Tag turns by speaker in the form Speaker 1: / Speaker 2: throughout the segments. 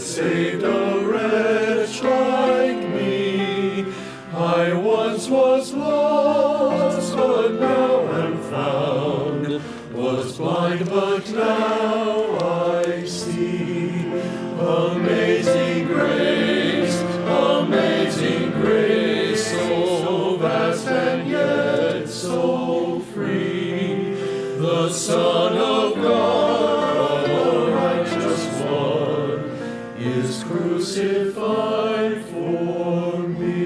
Speaker 1: saved a wretch like me. I once was lost, but now am found, was blind, but now I see. Amazing grace, so vast and yet so free. The Son of God, the righteous one, is crucified for me.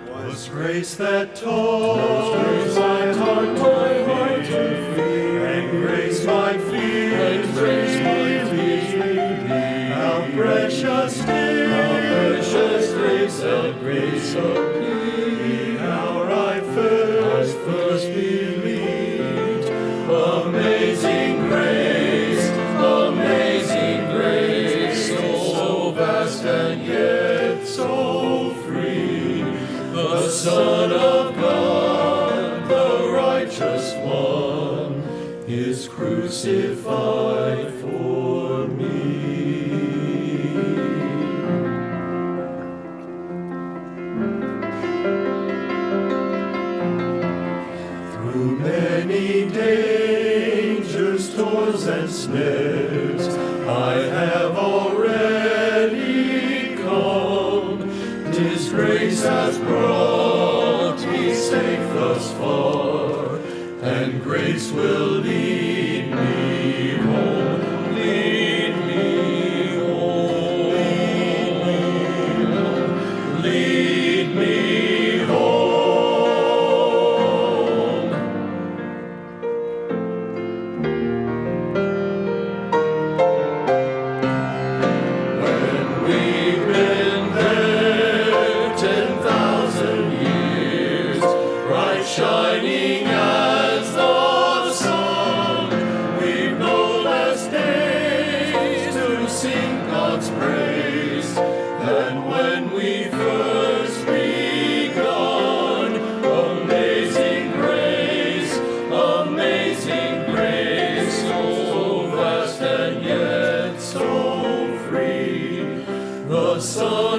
Speaker 1: Was grace that taught my heart to feel, and grace my fears, how precious grace and grace appeared, how I first believed. Amazing grace, so vast and yet so free. The Son of God, the righteous one, is crucified for me. Through many dangers, toils, and snares, I have already come. 'Tis grace has brought me safe thus far, and grace will lead me home. Lead me home. Lead me home. When we've been there 10,000 years, bright shining as the sun, we've no less days to sing God's praise than when we first begun. Amazing grace, so vast and yet so free. The Son